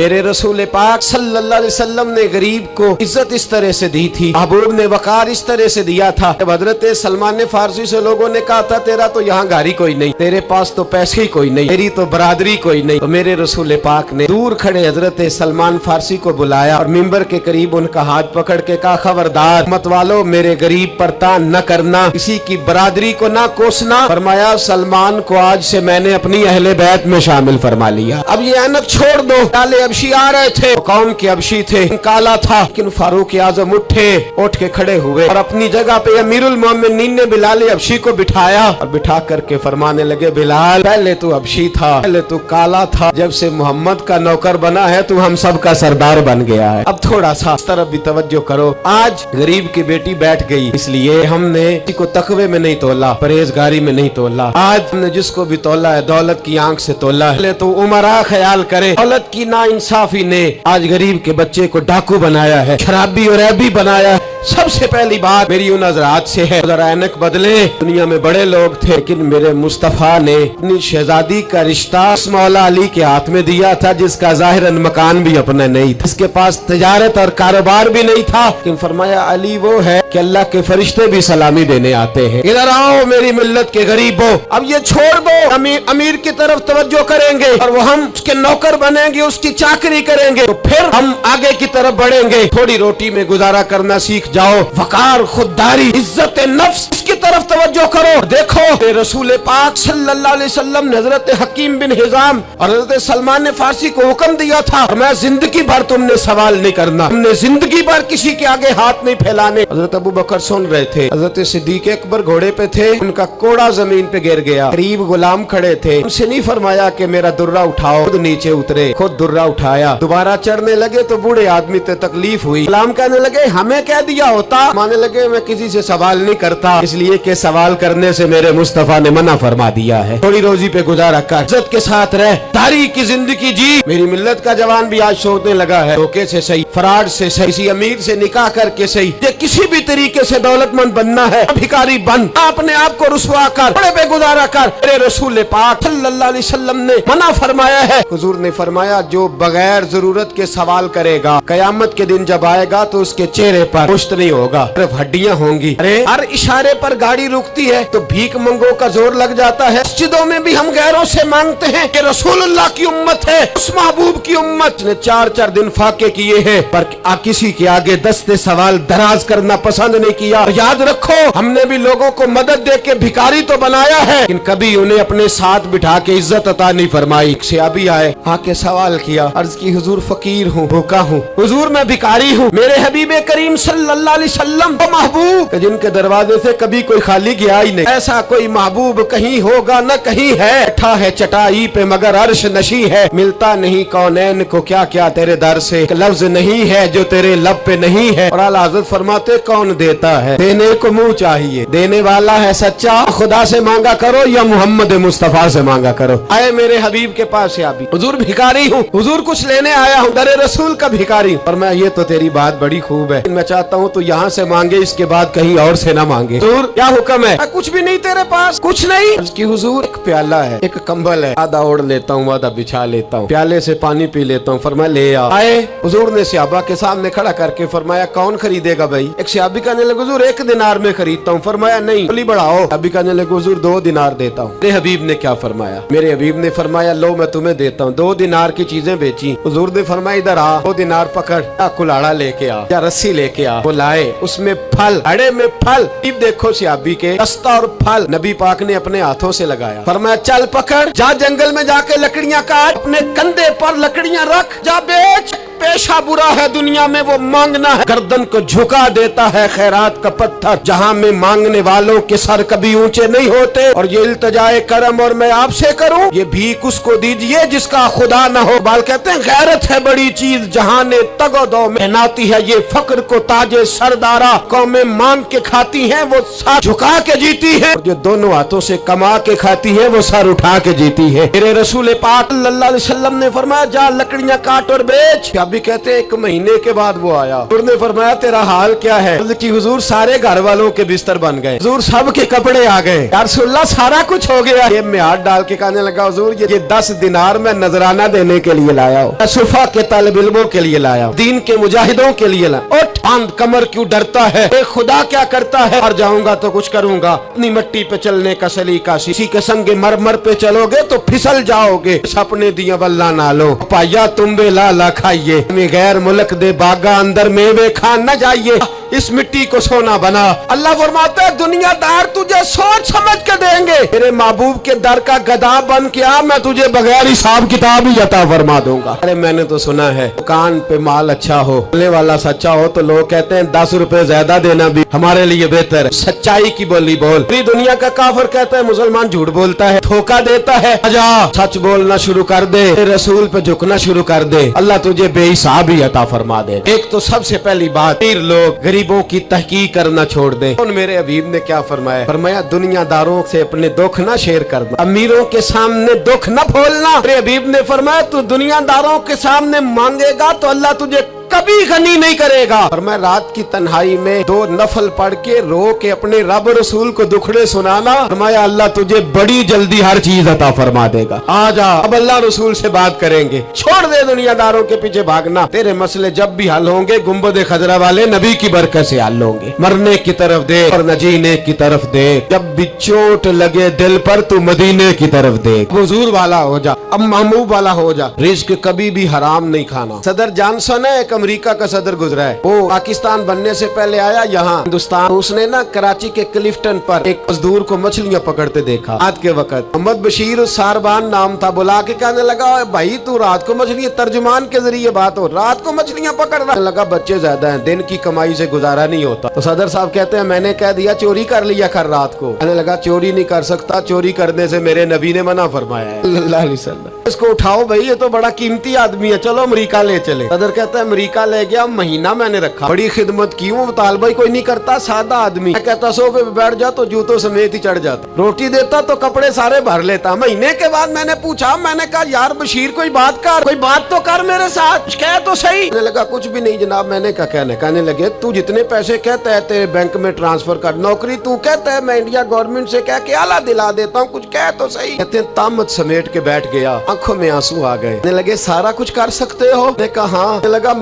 मेरे रसूल पाक सल्लल्लाहु अलैहि वसल्लम ने गरीब को इज्जत इस तरह से दी थी, महबूब ने वकार इस तरह से दिया था। जब हजरत सलमान फारसी से लोगों ने कहा था तेरा तो यहाँ गाड़ी कोई नहीं, तेरे पास तो पैसे ही कोई नहीं, तेरी तो बरादरी कोई नहीं, तो मेरे रसूल पाक ने दूर खड़े हजरत सलमान फारसी को बुलाया और मिंबर के करीब उनका हाथ पकड़ के कहा, खबरदार मत वालो, मेरे गरीब पर तान न करना, किसी की बरादरी को ना कोसना। फरमाया सलमान को आज से मैंने अपनी अहले बैत में शामिल फरमा लिया, अब ये ऐनक छोड़ दो। काले अबशी आ रहे थे, कौन के अबशी थे, काला था, लेकिन फारूक आजम उठ के खड़े हुए और अपनी जगह पे अमीरुल मोमिनीन ने बिलाल अबशी को बिठाया और बिठा करके फरमाने लगे, बिलाल पहले तू अबशी था, पहले तू काला था, जब से मोहम्मद का नौकर बना है तू हम सब का सरदार बन गया है, अब थोड़ा सा इस तरफ भी तवज्जो करो। आज गरीब की बेटी बैठ गई, इसलिए हमने किसी को तकवे में नहीं तोला, परहेजगारी में नहीं तोला। आज हमने जिसको भी तोला है दौलत की आंख से तोला है। तो उमरा ख्याल करे, दौलत की नाइंसाफी ने आज गरीब के बच्चे को डाकू बनाया है, शराबी और ऐबी बनाया है। सबसे पहली बात मेरी उन हज़रात से है, जरा ऐनक बदले। दुनिया में बड़े लोग थे, लेकिन मेरे मुस्तफा ने अपनी शहजादी का रिश्ता उस मौला अली के हाथ में दिया था जिसका ज़ाहिरन मकान भी अपना नहीं था, जिसके पास तिजारत और कारोबार भी नहीं था, लेकिन फरमाया अली वो है कि अल्लाह के फरिश्ते भी सलामी देने आते हैं। इधर आओ मेरी मिल्लत के गरीबों, अब ये छोड़ दो, अमीर की तरफ तवज्जो करेंगे और वो हम उसके नौकर बनेंगे, उसकी चाकरी करेंगे, तो फिर हम आगे की तरफ बढ़ेंगे। थोड़ी रोटी में गुजारा करना सीख जाओ, वकार, खुददारी, इज्जत नफ्स, इसकी तरफ तवज्जो करो। देखो रसूल पाक सल्लल्लाहु अलैहि वसल्लम ने हजरत हकीम बिन हिजाम और हजरत सलमान फारसी को हुक्म दिया था, मैं जिंदगी भर तुमने सवाल नहीं करना, तुमने जिंदगी भर किसी के आगे हाथ नहीं फैलाने। हजरत अबू बकर सुन रहे थे, हजरत सिद्दीक अकबर घोड़े पे थे, उनका कोड़ा जमीन पे गिर गया, करीब गुलाम खड़े थे, उनसे नहीं फरमाया कि मेरा दुर्रा उठाओ, खुद नीचे उतरे, खुद दुर्रा उठाया, दोबारा चढ़ने लगे तो बूढ़े आदमी से तकलीफ हुई, गुलाम कहने लगे हमें कह दिया होता, मानने लगे मैं किसी से सवाल नहीं करता, इसलिए कि सवाल करने से मेरे मुस्तफा ने मना फरमा दिया है, थोड़ी रोजी पे गुजारा कर, इज्जत के साथ रह, तारीख की जिंदगी जी। मेरी मिल्लत का जवान भी आज सोचने लगा है, धोखे से सही, फराड से सही, किसी अमीर से निकाह करके सही, ये किसी भी तरीके से दौलतमंद बनना है, भिखारी बन, अपने आप को रुसवा कर, बड़े पे गुजारा कर। मेरे रसूल पाक सल्लल्लाहु अलैहि वसल्लम ने मना फरमाया है। हुजूर ने फरमाया जो बगैर जरूरत के सवाल करेगा, कयामत के दिन जब आएगा तो उसके चेहरे पर पुष्ट नहीं होगा, सिर्फ हड्डियां होंगी। अरे हर इशारे पर गाड़ी रुकती है तो भीख मंगो का जोर लग जाता है। मस्जिदों में भी हम गैरों से मांगते हैं कि रसूलुल्लाह की उम्मत है, उस महबूब की उम्मत ने 4-4 दिन फाके किए हैं, पर किसी के आगे दस्ते सवाल दराज करना पसंद नहीं किया। याद रखो हमने भी लोगों को मदद दे के भिखारी तो बनाया है, लेकिन कभी उन्हें अपने साथ बिठा के इज्जत अता नहीं फरमाई। सहाबी आए, आके सवाल किया, अर्ज की हुजूर फकीर हूँ, भूखा हूँ, हुजूर मैं भिखारी हूँ, मेरे हबीबे करीम सल्लल्लाहु अलैहि वसल्लम वो महबूब जिनके दरवाजे से कभी कोई खाली गया ही नहीं, ऐसा कोई महबूब कहीं होगा न कहीं है, बैठा है चटाई पे मगर अर्श नशी है, मिलता नहीं कौनैन को क्या क्या तेरे दर से, लफ्ज नहीं है जो तेरे लब पे नहीं है। और आला हज़रत फरमाते कौन देता है, देने को मुंह चाहिए, देने वाला है सच्चा, खुदा से मांगा करो या मोहम्मद मुस्तफा से मांगा करो। आए मेरे हबीब के पास से अभी, हुजूर भिखारी हूँ, हुजूर कुछ लेने आया हूँ, दरे रसूल का भिखारी। और मैं ये तो तेरी बात बड़ी खूब है, मैं चाहता हूँ तो यहाँ से मांगे, इसके बाद कहीं और से ना मांगे। हुजूर क्या हुक्म है? कुछ भी नहीं तेरे पास, कुछ नहीं। उसकी हुजूर एक प्याला है, एक कंबल है, आधा ओढ़ लेता हूँ, आधा बिछा लेता हूँ, प्याले से पानी पी लेता हूँ। फरमाया ले आओ। आए, हुजूर ने सहाबा के सामने खड़ा करके फरमाया कौन खरीदेगा भाई? एक सहाबी कहने लगे हुजूर 1 दिनार में खरीदता हूँ। फरमाया नहीं, बोली बढ़ाओ। सहाबी कहने लगे हुजूर 2 दिनार देता हूँ। मेरे हबीब ने क्या फरमाया? मेरे हबीब ने फरमाया लो मैं तुम्हें देता हूँ। 2 दिनार की चीजें बेची। हुजूर ने फरमाया इधर आ, 2 दिनार पकड़, या कुल्हाड़ा लेके आ या रस्सी लेके आ। वो लाए, उसमें फल, अड़े में फल, देखो सहाबी के दस्ता और फल नबी पाक ने अपने हाथों से लगाया। फरमाया चल पकड़, जा जंगल में जाके लकड़ियां काट, अपने कंधे पर लकड़ियां रख, जा बेच। पेशा बुरा है दुनिया में वो मांगना है, गर्दन को झुका देता है खैरात का पत्थर, जहाँ में मांगने वालों के सर कभी ऊंचे नहीं होते। और ये इल्तजाए करम और मैं आपसे करूं, ये भीख उसको दीजिए जिसका खुदा न हो। बाल कहते हैं गैरत है बड़ी चीज, जहाँ ने तगोदो में नाती है, ये फक्र को ताजे सरदारा, कौमें मांग के खाती हैं वो सर झुका के जीती है, जो दोनों हाथों से कमा के खाती है वो सर उठा के जीती है। मेरे रसूल पाक सल्लल्लाहु अलैहि वसल्लम ने फरमाया जा लकड़ियां काट और बेच। साहबी कहते हैं 1 महीने के बाद वो आया। हुजूर ने फरमाया तेरा हाल क्या है? कि हुजूर सारे घर वालों के बिस्तर बन गए, हुजूर सब के कपड़े आ गए, या रसूलल्लाह सारा कुछ हो गया। ये में हाथ डाल के कहने लगा हुजूर ये 10 दिनार मैं नजराना देने के लिए लाया हूँ, सुफा के तालिब इल्मों के लिए लाया हूँ, दीन के मुजाहिदों के लिए लाया। उठ बांध कमर, क्यों डरता है? ए खुदा क्या करता है? मर जाऊंगा तो कुछ करूंगा। अपनी मिट्टी पे चलने का सलीका, किसी के संग मरमर पे चलोगे तो फिसल जाओगे। सपने दिया वल्ला ना लो पाया तुम बे लाला खाइए, गैर मुल्क दे बागा अंदर मेवे खान न जाइए, इस मिट्टी को सोना बना। अल्लाह फरमाता है दुनियादार तुझे सोच समझ के देंगे, तेरे महबूब के दर का गधा बन के आ, मैं तुझे बगैर हिसाब किताब ही अता फरमा दूंगा। अरे मैंने तो सुना है दुकान पे माल अच्छा हो, बोलने वाला सच्चा हो तो लोग कहते हैं 10 रुपए ज्यादा देना भी हमारे लिए बेहतर है। सच्चाई की बोली बोल। पूरी दुनिया का काफिर कहता है मुसलमान झूठ बोलता है, धोखा देता है। आजा सच बोलना शुरू कर दे, रसूल पे झुकना शुरू कर दे, अल्लाह तुझे बेहिसाब ही अता फरमा दे। एक तो सबसे पहली बात, लोग गरीबों की तहकीक करना छोड़ दे। और मेरे हबीब ने क्या फरमाया? फरमाया दुनियादारों से अपने दुख ना शेयर करना, अमीरों के सामने दुख न खोलना। मेरे हबीब ने फरमाया तू दुनियादारों के सामने मांगेगा तो अल्लाह तुझे कभी गनी नहीं करेगा। और मैं रात की तन्हाई में 2 नफल पढ़ के रो के अपने रब रसूल को दुखड़े सुनाना, फरमाया अल्लाह तुझे बड़ी जल्दी हर चीज अता फरमा देगा। आजा अब अल्लाह रसूल से बात करेंगे, छोड़ दे दुनियादारों के पीछे भागना। तेरे मसले जब भी हल होंगे गुंबद खजरा वाले नबी की बरकत से हल होंगे। मरने की तरफ देख और न जीने की तरफ देख, जब भी चोट लगे दिल पर तू मदीने की तरफ देख। हुजूर वाला हो जा, अब महबूब वाला हो जा। रिस्क कभी भी हराम नहीं खाना। सदर जॉनसन है, एक अमेरिका का सदर गुजरा है, वो पाकिस्तान बनने से पहले आया यहाँ हिंदुस्तान। उसने ना कराची के क्लिफ्टन पर एक मजदूर को मछलियां पकड़ते देखा। रात के वक्त मोहम्मद बशीर सारबान नाम था, बुला के कहने लगा भाई तू रात को मछलियां, तर्जुमान के जरिए बात हो, रात को मछलियां पकड़ रहा। लगा बच्चे ज्यादा हैं, दिन की कमाई से गुजारा नहीं होता। तो सदर साहब कहते हैं मैंने कह दिया चोरी कर लिया कर रात को। कहने लगा चोरी नहीं कर सकता, चोरी करने से मेरे नबी ने मना फरमाया है सल्लल्लाहु अलैहि वसल्लम। इसको उठाओ भाई, ये तो बड़ा कीमती आदमी है, चलो अमेरिका ले चले। सदर कहता है अमेरिका ले गया, महीना मैंने रखा, बड़ी खिदमत की, वो मुतालबा कोई नहीं करता, सादा आदमी। मैं कहता सोफे पे बैठ जा तो जूतों समेत ही चढ़ जाता, रोटी देता तो कपड़े सारे भर लेता। महीने के बाद मैंने पूछा, मैंने कहा यार बशीर कोई बात कर, कोई बात तो कर मेरे साथ, कह तो सही। कहने लगा कुछ भी नहीं जनाब। मैंने कहा कहने लगे तू जितने पैसे कहता है तेरे बैंक में ट्रांसफर कर, नौकरी तू कहता है मैं इंडिया गवर्नमेंट से कह के आला दिला देता हूँ, कुछ कह तो सही। कहते तामत समेट के बैठ गया, आंखों में आंसू आ गए। कहने लगे सारा कुछ कर सकते हो? मैंने कहा हाँ। लगा